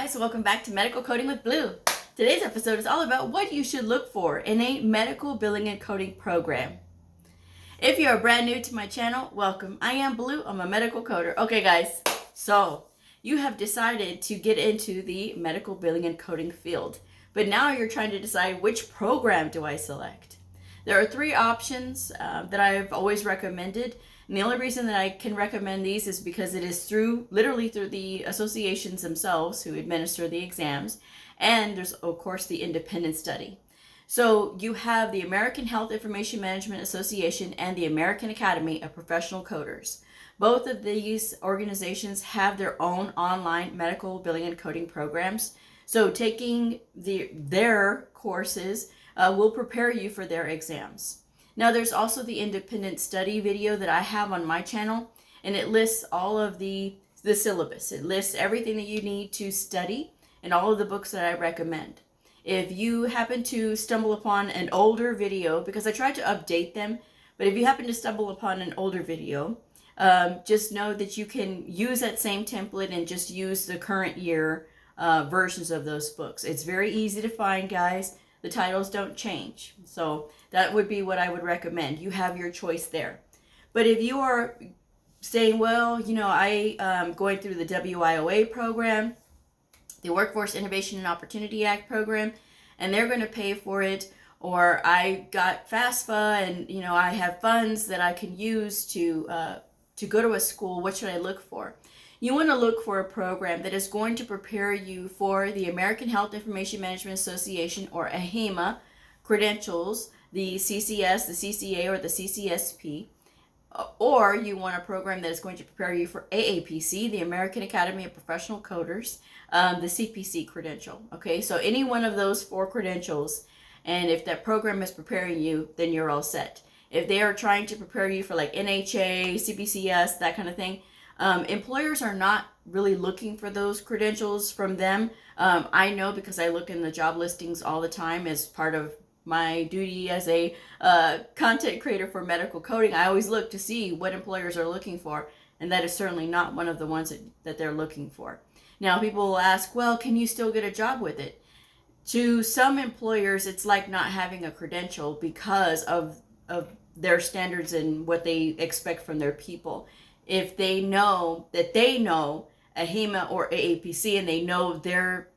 Guys, welcome back to Medical Coding with Blue. Today's episode is all about what you should look for in a medical billing and coding program. If you're brand new to my channel, welcome. I am Blue. I'm a medical coder. Okay, guys, so you have decided to get into the medical billing and coding field, but now you're trying to decide which program do I select. There are three options that I've always recommended. And the only reason that I can recommend these is because it is literally through the associations themselves who administer the exams. And there's, of course, the independent study. So you have the American Health Information Management Association and the American Academy of Professional Coders. Both of these organizations have their own online medical billing and coding programs. So taking their courses will prepare you for their exams. Now, there's also the independent study video that I have on my channel, and it lists all of the syllabus. It lists everything that you need to study and all of the books that I recommend. If you happen to stumble upon an older video, because I tried to update them, but if you happen to stumble upon an older video, just know that you can use that same template and just use the current year versions of those books. It's very easy to find, guys. The titles don't change. So that would be what I would recommend. You have your choice there. But if you are saying, well, I am going through the WIOA program, the Workforce Innovation and Opportunity Act program, and they're going to pay for it, or I got FAFSA and, I have funds that I can use to go to a school, what should I look for? You want to look for a program that is going to prepare you for the American Health Information Management Association, or AHIMA, credentials, the CCS, the CCA, or the CCSP, or you want a program that is going to prepare you for AAPC, the American Academy of Professional Coders, the CPC credential. Okay, so any one of those four credentials, and if that program is preparing you, then you're all set. If they are trying to prepare you for like NHA, CBCS, that kind of thing, employers are not really looking for those credentials from them. I know because I look in the job listings all the time as part of my duty as a content creator for medical coding. I always look to see what employers are looking for, and that is certainly not one of the ones that they're looking for. Now, people will ask, well, can you still get a job with it? To some employers, it's like not having a credential because of their standards and what they expect from their people. If they know that they know AHIMA or AAPC and they know their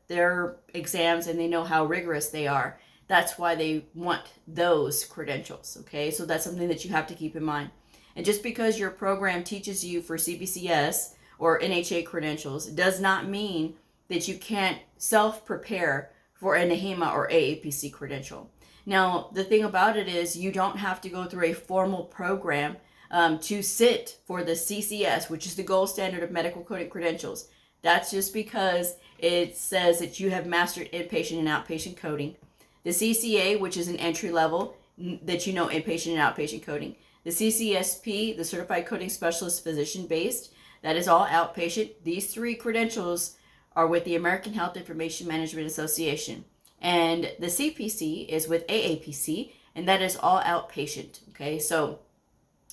exams and they know how rigorous they are, that's why they want those credentials, okay? So that's something that you have to keep in mind. And just because your program teaches you for CBCS or NHA credentials does not mean that you can't self-prepare for an AHIMA or AAPC credential. Now, the thing about it is you don't have to go through a formal program to sit for the CCS, which is the gold standard of medical coding credentials. That's just because it says that you have mastered inpatient and outpatient coding. The CCA, which is an entry level that you know inpatient and outpatient coding. The CCSP, the Certified Coding Specialist Physician based, that is all outpatient. These three credentials are with the American Health Information Management Association. And the CPC is with AAPC, and that is all outpatient. Okay, so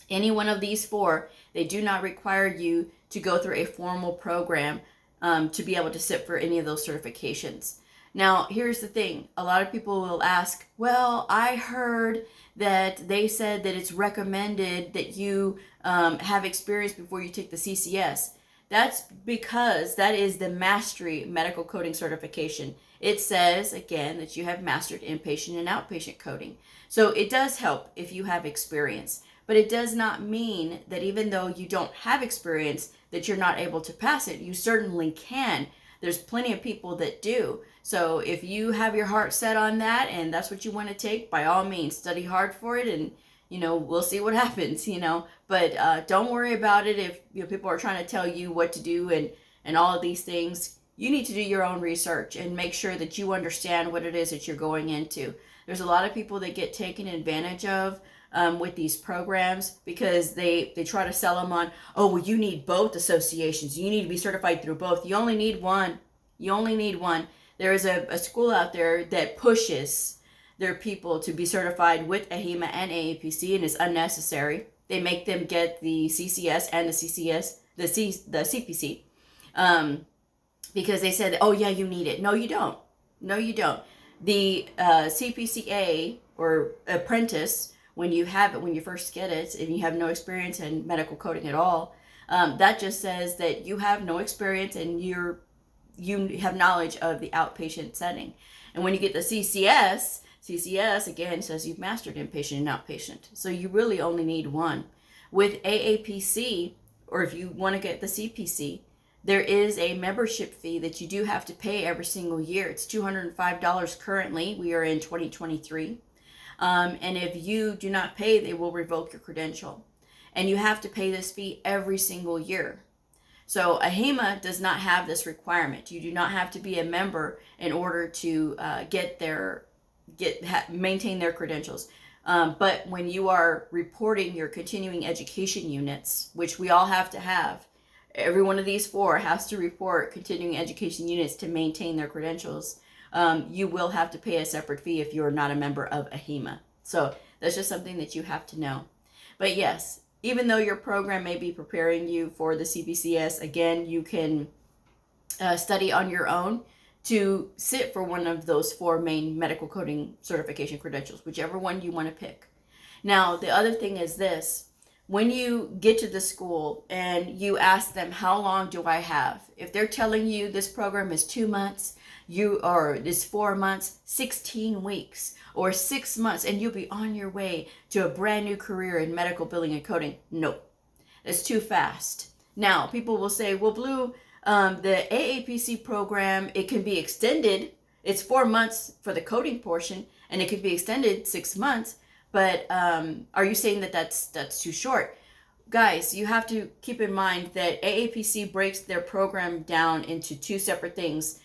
any one of these four, they do not require you to go through a formal program to be able to sit for any of those certifications. Now, here's the thing. A lot of people will ask, well, I heard that they said that it's recommended that you have experience before you take the CCS. That's because that is the Mastery Medical Coding Certification. It says, again, that you have mastered inpatient and outpatient coding. So it does help if you have experience. But it does not mean that even though you don't have experience, that you're not able to pass it. You certainly can. There's plenty of people that do. So if you have your heart set on that and that's what you want to take, by all means, study hard for it, and we'll see what happens, But don't worry about it if people are trying to tell you what to do and all of these things. You need to do your own research and make sure that you understand what it is that you're going into. There's a lot of people that get taken advantage of with these programs because they try to sell them on, oh, well, you need both associations. You need to be certified through both. You only need one. There is a school out there that pushes their people to be certified with AHIMA and AAPC, and it's unnecessary. They make them get the CCS and the CPC. because they said, oh yeah, you need it. No, you don't. No, you don't. The CPCA or apprentice, when you have it, when you first get it, and you have no experience in medical coding at all, that just says that you have no experience and you have knowledge of the outpatient setting. And when you get the CCS again says you've mastered inpatient and outpatient. So you really only need one. With AAPC, or if you want to get the CPC, there is a membership fee that you do have to pay every single year. It's $205 currently. We are in 2023. And if you do not pay, they will revoke your credential. And you have to pay this fee every single year. So AHIMA does not have this requirement. You do not have to be a member in order to maintain their credentials. But when you are reporting your continuing education units, which we all have to have, every one of these four has to report continuing education units to maintain their credentials. You will have to pay a separate fee if you're not a member of AHIMA. So that's just something that you have to know. But yes, even though your program may be preparing you for the CPCS, again, you can study on your own to sit for one of those four main medical coding certification credentials, whichever one you want to pick. Now, the other thing is this. When you get to the school and you ask them, how long do I have? If they're telling you this program is 2 months, or this 4 months, 16 weeks, or 6 months, and you'll be on your way to a brand new career in medical billing and coding. No, it's too fast. Now, people will say, well, Blue, the AAPC program, it can be extended. It's 4 months for the coding portion, and it could be extended 6 months. But are you saying that that's too short? Guys, you have to keep in mind that AAPC breaks their program down into two separate things.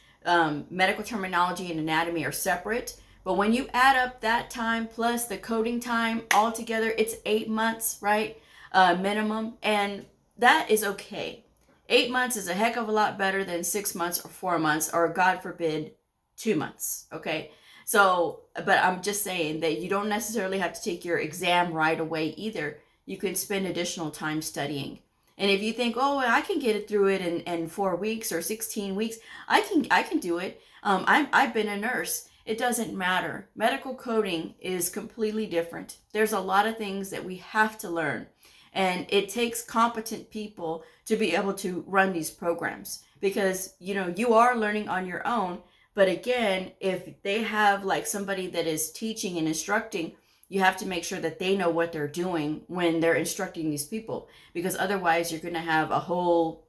Medical terminology and anatomy are separate. But when you add up that time plus the coding time all together, it's 8 months, right? Minimum. And that is okay. 8 months is a heck of a lot better than 6 months or 4 months, or God forbid, 2 months. Okay. So, but I'm just saying that you don't necessarily have to take your exam right away either. You can spend additional time studying. And if you think, oh, I can get it through it in 4 weeks or 16 weeks, I can do it. I've been a nurse. It doesn't matter. Medical coding is completely different. There's a lot of things that we have to learn. And it takes competent people to be able to run these programs, because, you are learning on your own. But again, if they have like somebody that is teaching and instructing, you have to make sure that they know what they're doing when they're instructing these people, because otherwise you're going to have a whole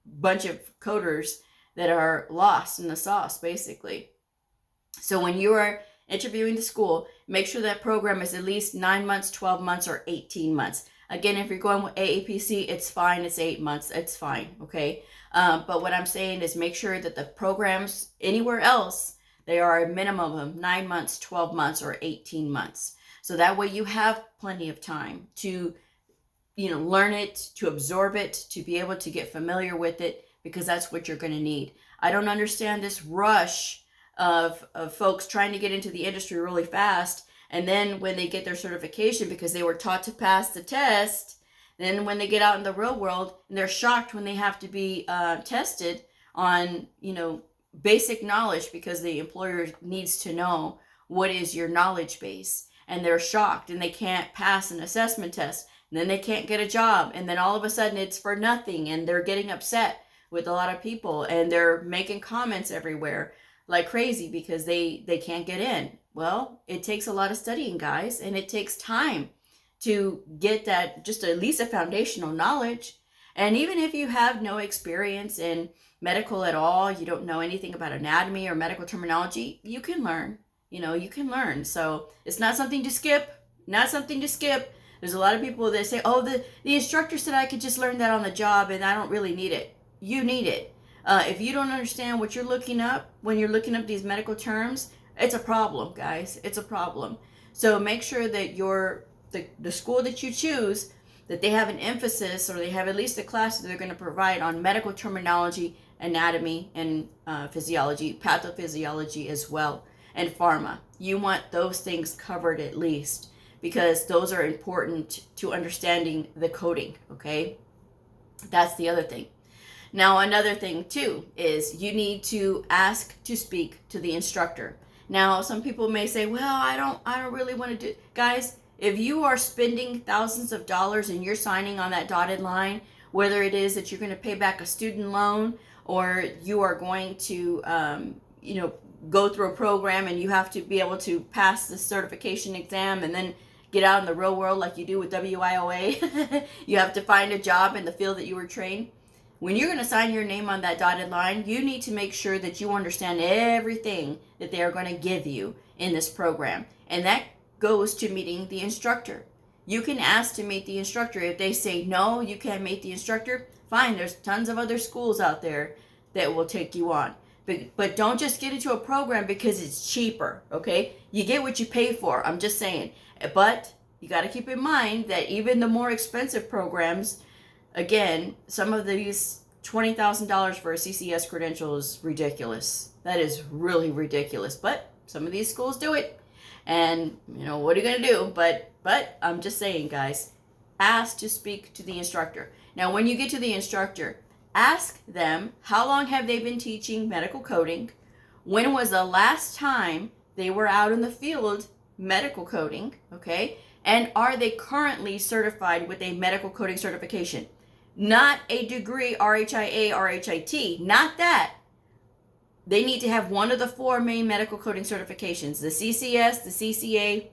bunch of coders that are lost in the sauce, basically. So when you are interviewing the school, make sure that program is at least 9 months, 12 months, or 18 months. Again, if you're going with AAPC, it's fine. It's 8 months. It's fine. Okay. But what I'm saying is make sure that the programs anywhere else, they are a minimum of 9 months, 12 months, or 18 months. So that way you have plenty of time to, learn it, to absorb it, to be able to get familiar with it, because that's what you're going to need. I don't understand this rush of folks trying to get into the industry really fast. And then when they get their certification because they were taught to pass the test, then when they get out in the real world, and they're shocked when they have to be tested on, basic knowledge, because the employer needs to know what is your knowledge base. And they're shocked and they can't pass an assessment test. And then they can't get a job. And then all of a sudden it's for nothing. And they're getting upset with a lot of people. And they're making comments everywhere like crazy because they can't get in. Well, it takes a lot of studying, guys. And it takes time to get that, just at least a foundational knowledge. And even if you have no experience in medical at all, you don't know anything about anatomy or medical terminology, you can learn. You can learn. So it's not something to skip. There's a lot of people that say, oh, the instructor said I could just learn that on the job and I don't really need it. You need it. If you don't understand what you're looking up when you're looking up these medical terms, it's a problem, guys. It's a problem. So make sure that the school that you choose, that they have an emphasis, or they have at least a class that they're going to provide on medical terminology, anatomy, and physiology, pathophysiology as well, and pharma. You want those things covered at least, because those are important to understanding the coding, okay? That's the other thing. Now, another thing too is you need to ask to speak to the instructor. Now, some people may say, well, I don't really want to do, guys, if you are spending thousands of dollars and you're signing on that dotted line, whether it is that you're going to pay back a student loan or you are going to, go through a program and you have to be able to pass the certification exam and then get out in the real world like you do with WIOA, you have to find a job in the field that you were trained. When you're going to sign your name on that dotted line, you need to make sure that you understand everything that they are going to give you in this program. And that goes to meeting the instructor. You can ask to meet the instructor. If they say, no, you can't meet the instructor, fine. There's tons of other schools out there that will take you on. But don't just get into a program because it's cheaper, okay? You get what you pay for. I'm just saying. But you got to keep in mind that even the more expensive programs, again, some of these $20,000 for a CCS credential is ridiculous. That is really ridiculous. But some of these schools do it. And, what are you going to do? But I'm just saying, guys, ask to speak to the instructor. Now, when you get to the instructor, ask them, how long have they been teaching medical coding? When was the last time they were out in the field medical coding? Okay. And are they currently certified with a medical coding certification? Not a degree, RHIA, RHIT, not that. They need to have one of the 4 main medical coding certifications, the CCS, the CCA,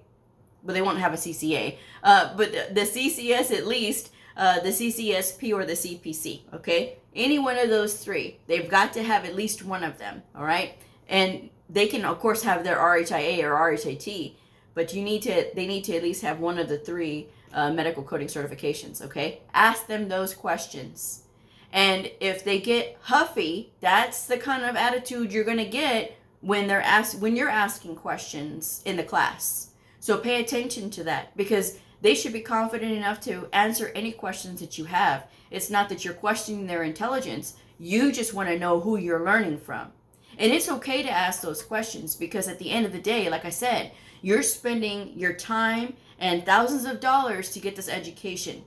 but they won't have a CCA, but the CCS at least, the CCSP or the CPC, okay? Any one of those 3, they've got to have at least one of them, all right? And they can, of course, have their RHIA or RHIT, but they need to at least have one of the 3 medical coding certifications, okay? Ask them those questions. And if they get huffy, that's the kind of attitude you're going to get when you're asking questions in the class. So pay attention to that, because they should be confident enough to answer any questions that you have. It's not that you're questioning their intelligence. You just want to know who you're learning from. And it's okay to ask those questions, because at the end of the day, like I said, you're spending your time and thousands of dollars to get this education.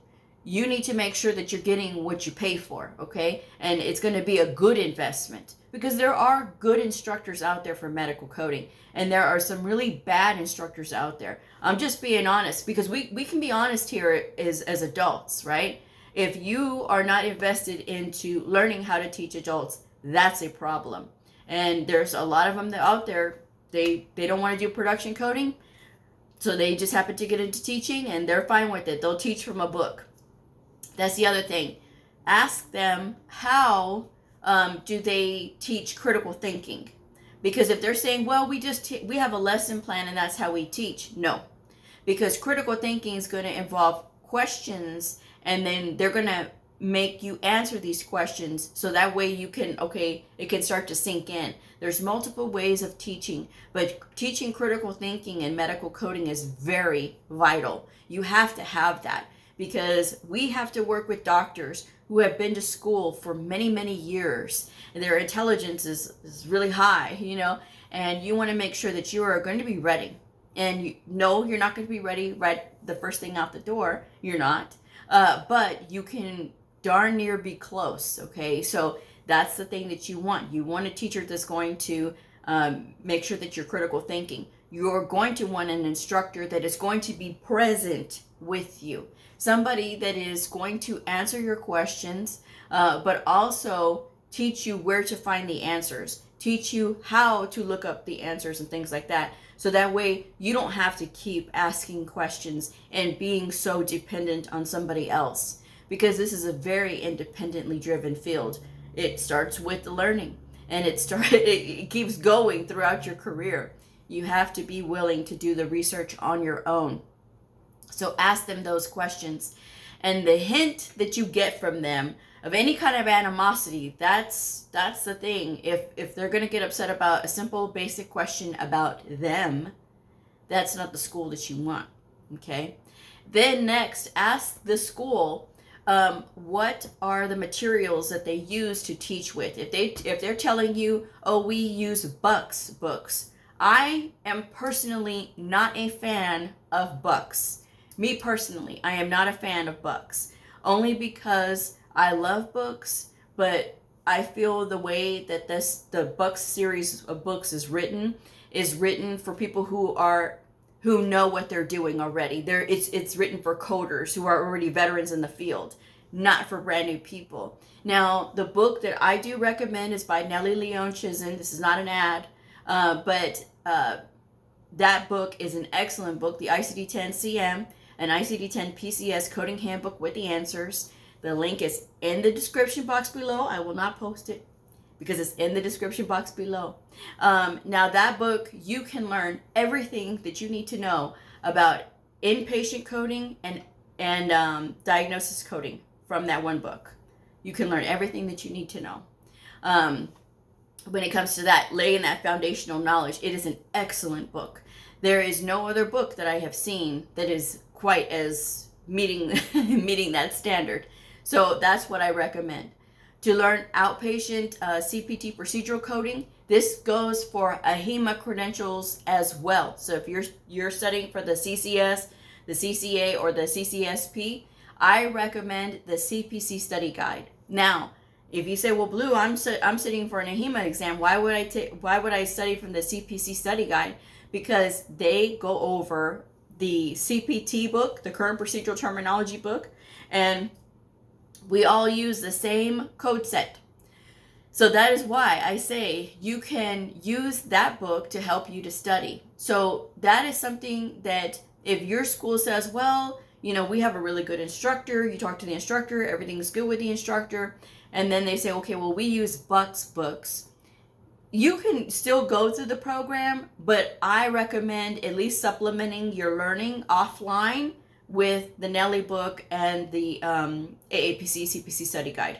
You need to make sure that you're getting what you pay for, okay? And it's going to be a good investment, because there are good instructors out there for medical coding, and there are some really bad instructors out there. I'm just being honest, because we can be honest here as adults, right? If you are not invested into learning how to teach adults, that's a problem. And there's a lot of them that out there, they don't want to do production coding, so they just happen to get into teaching, and they're fine with it. They'll teach from a book. That's the other thing. Ask them, how do they teach critical thinking? Because if they're saying, well, we have a lesson plan and that's how we teach. No, because critical thinking is going to involve questions, and then they're going to make you answer these questions, so that way it can start to sink in. There's multiple ways of teaching, but teaching critical thinking and medical coding is very vital. You have to have that, because we have to work with doctors who have been to school for many, many years, and their intelligence is really high, and you want to make sure that you are going to be ready. And you're not going to be ready right the first thing out the door. You're not. But you can darn near be close, okay? So that's the thing that you want. You want a teacher that's going to make sure that you're critical thinking. You're going to want an instructor that is going to be present with you. Somebody that is going to answer your questions, but also teach you where to find the answers, teach you how to look up the answers and things like that. So that way you don't have to keep asking questions and being so dependent on somebody else, because this is a very independently driven field. It starts with the learning, and it keeps going throughout your career. You have to be willing to do the research on your own. So ask them those questions. And the hint that you get from them of any kind of animosity, that's the thing. If they're going to get upset about a simple basic question about them, that's not the school that you want, okay? Then next, ask the school what are the materials that they use to teach with. If they're telling you, oh, we use Bucks books. I am personally not a fan of Bucks. Me personally, I am not a fan of Bucks, only because I love books, but I feel the way that the Bucks series of books is written for people who know what they're doing already. It's written for coders who are already veterans in the field, not for brand new people. Now, the book that I do recommend is by Nellie Leon Chizen. This is not an ad, but that book is an excellent book, the ICD-10-CM and ICD-10-PCS Coding Handbook with the Answers. The link is in the description box below. I will not post it because it's in the description box below. Now, that book, you can learn everything that you need to know about inpatient coding and diagnosis coding from that one book. You can learn everything that you need to know. When it comes to that, laying that foundational knowledge, it is an excellent book. There is no other book that I have seen that is quite as meeting that standard. So that's what I recommend. To learn outpatient CPT procedural coding, this goes for AHIMA credentials as well. So if you're studying for the CCS, the CCA, or the CCSP, I recommend the CPC study guide. Now, if you say, well, Blue, I'm sitting for an AHIMA exam, why would I study from the CPC study guide? Because they go over the CPT book, the current procedural terminology book, and we all use the same code set. So that is why I say you can use that book to help you to study. So that is something that if your school says, well, we have a really good instructor, you talk to the instructor, everything's good with the instructor, and then they say, okay, well, we use Bucks books. You can still go through the program, but I recommend at least supplementing your learning offline with the Nellie book and the AAPC CPC study guide.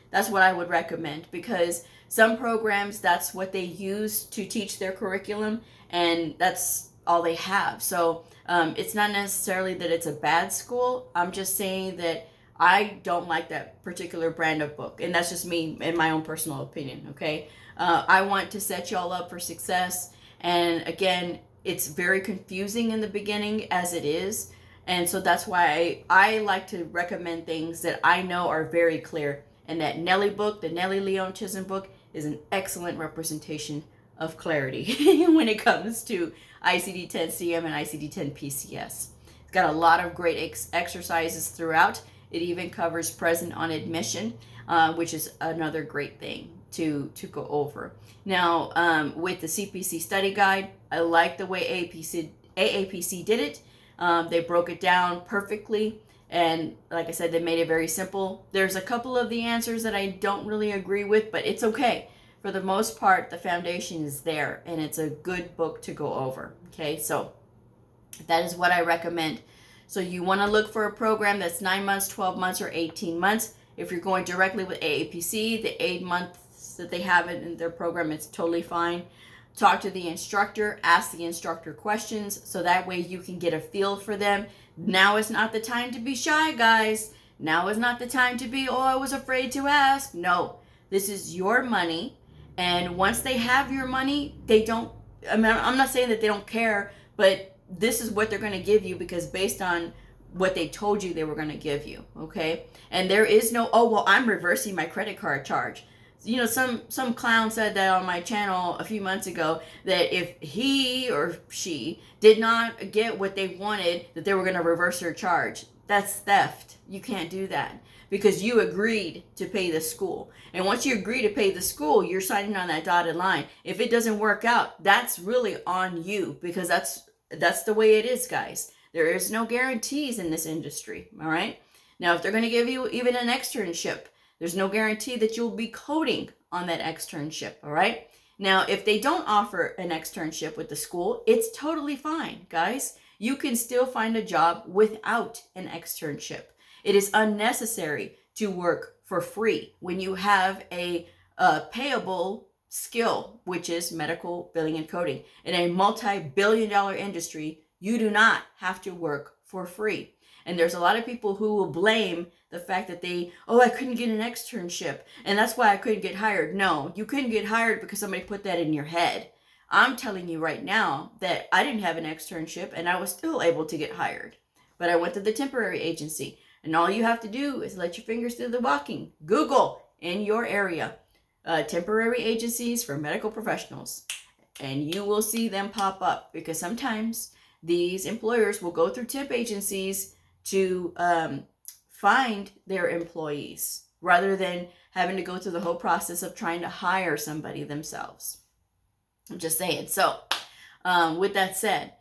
That's what I would recommend, because some programs, that's what they use to teach their curriculum, and that's all they have. So it's not necessarily that it's a bad school. I'm just saying that I don't like that particular brand of book, and that's just me in my own personal opinion, okay? I want to set y'all up for success, and again, it's very confusing in the beginning as it is, and so that's why I like to recommend things that I know are very clear, and that Nellie book, the Nellie Leon Chizen book, is an excellent representation of clarity when it comes to ICD-10-CM and ICD-10-PCS. It's got a lot of great exercises throughout. It even covers present on admission, which is another great thing to go over. Now, with the CPC study guide, I like the way AAPC did it. They broke it down perfectly, and like I said, they made it very simple. There's a couple of the answers that I don't really agree with, but it's okay. For the most part, the foundation is there, and it's a good book to go over. Okay, so that is what I recommend. So you want to look for a program that's 9 months, 12 months, or 18 months. If you're going directly with AAPC, the 8 months that they have it in their program, it's totally fine. Talk to the instructor, ask the instructor questions, so that way you can get a feel for them. Now is not the time to be shy, guys. Now is not the time to be, oh, I was afraid to ask. No, this is your money. And once they have your money, they don't, I'm not saying that they don't care, but this is what they're going to give you, because based on what they told you they were going to give you, okay? And there is no, oh, well, I'm reversing my credit card charge. Some clown said that on my channel a few months ago, that if he or she did not get what they wanted, that they were going to reverse their charge. That's theft. You can't do that, because you agreed to pay the school. And once you agree to pay the school, you're signing on that dotted line. If it doesn't work out, that's really on you, because that's the way it is, guys. There is no guarantees in this industry, all right? Now, if they're going to give you even an externship, there's no guarantee that you'll be coding on that externship, all right? Now, if they don't offer an externship with the school, it's totally fine, guys. You can still find a job without an externship. It is unnecessary to work for free when you have a payable skill, which is medical billing and coding. In a multi-billion-dollar industry, you do not have to work for free. And there's a lot of people who will blame the fact that I couldn't get an externship, and that's why I couldn't get hired. No, you couldn't get hired because somebody put that in your head. I'm telling you right now that I didn't have an externship, and I was still able to get hired. But I went to the temporary agency, and all you have to do is let your fingers do the walking. Google in your area. temporary agencies for medical professionals, and you will see them pop up, because sometimes these employers will go through temp agencies to find their employees rather than having to go through the whole process of trying to hire somebody themselves. I'm just saying. So with that said,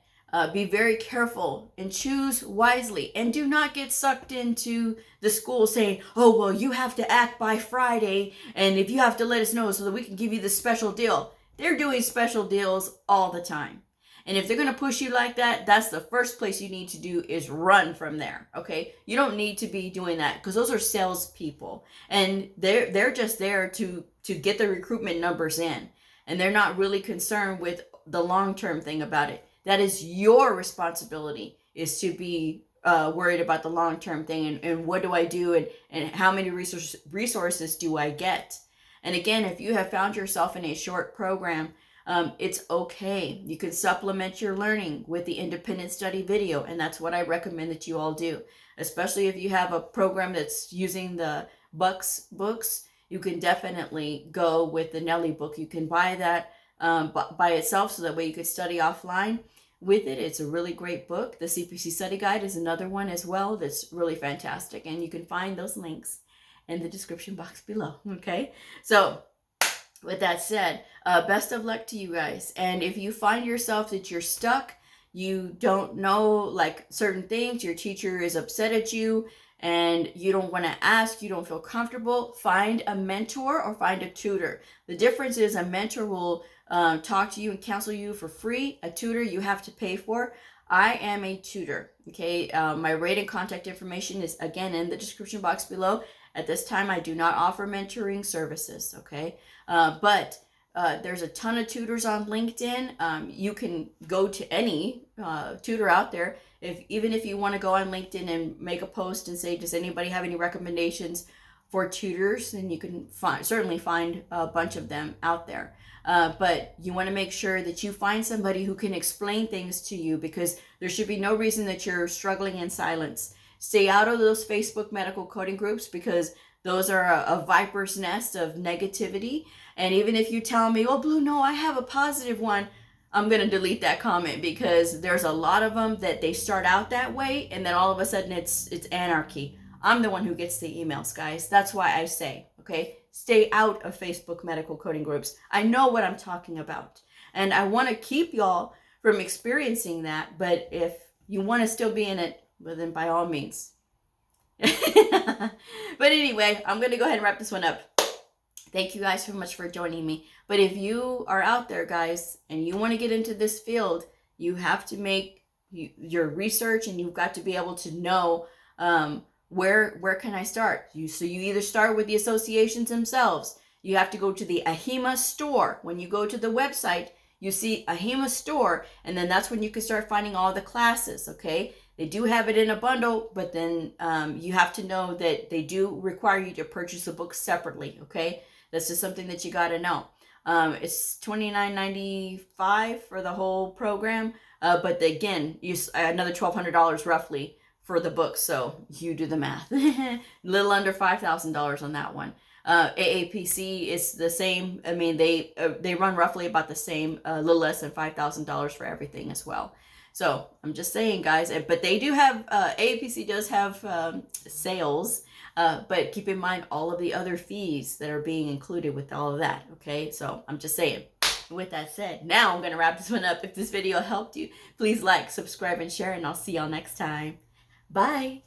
be very careful and choose wisely, and do not get sucked into the school saying, oh, well, you have to act by Friday, and if you have to let us know so that we can give you this special deal. They're doing special deals all the time. And if they're going to push you like that, that's the first place you need to do is run from there. Okay. You don't need to be doing that, because those are salespeople, and they're just there to get the recruitment numbers in. And they're not really concerned with the long-term thing about it. That is your responsibility, is to be worried about the long-term thing, and what do I do, and how many resources do I get? And again, if you have found yourself in a short program, it's okay. You could supplement your learning with the independent study video, and that's what I recommend that you all do. Especially if you have a program that's using the Bucks books, you can definitely go with the Nelly book. You can buy that by itself, so that way you could study offline with it. It's a really great book. The CPC Study Guide is another one as well that's really fantastic, and you can find those links in the description box below. Okay, so with that said, best of luck to you guys. And if you find yourself that you're stuck, you don't know like certain things, your teacher is upset at you, and you don't want to ask, you don't feel comfortable, find a mentor or find a tutor. The difference is a mentor will talk to you and counsel you for free. A tutor you have to pay for. I am a tutor. Okay, my rate and contact information is again in the description box below. At this time, I do not offer mentoring services. Okay, but there's a ton of tutors on LinkedIn. You can go to any tutor out there. Even if you want to go on LinkedIn and make a post and say, does anybody have any recommendations for tutors? Then you can certainly find a bunch of them out there. But you want to make sure that you find somebody who can explain things to you, because there should be no reason that you're struggling in silence. Stay out of those Facebook medical coding groups, because those are a viper's nest of negativity. And even if you tell me, oh, Blue, no, I have a positive one, I'm going to delete that comment, because there's a lot of them that they start out that way, and then all of a sudden it's anarchy. I'm the one who gets the emails, guys. That's why I say, okay, stay out of Facebook medical coding groups. I know what I'm talking about, and I want to keep y'all from experiencing that. But if you want to still be in it, well, then by all means. But anyway, I'm going to go ahead and wrap this one up. Thank you guys so much for joining me. But if you are out there, guys, and you want to get into this field, you have to make your research, and you've got to be able to know where can I start. So you either start with the associations themselves. You have to go to the AHIMA store. When you go to the website, you see AHIMA store, and then that's when you can start finding all the classes. Okay, they do have it in a bundle, but then you have to know that they do require you to purchase the book separately. Okay, that's just something that you got to know. It's $29.95 for the whole program, but again, another $1,200 roughly for the book. So you do the math. A little under $5,000 on that one. AAPC is the same. I mean, they run roughly about the same, a little less than $5,000 for everything as well. So I'm just saying, guys, but they do have, AAPC does have sales, but keep in mind all of the other fees that are being included with all of that. Okay, so I'm just saying. With that said, now I'm going to wrap this one up. If this video helped you, please like, subscribe, and share, and I'll see y'all next time. Bye.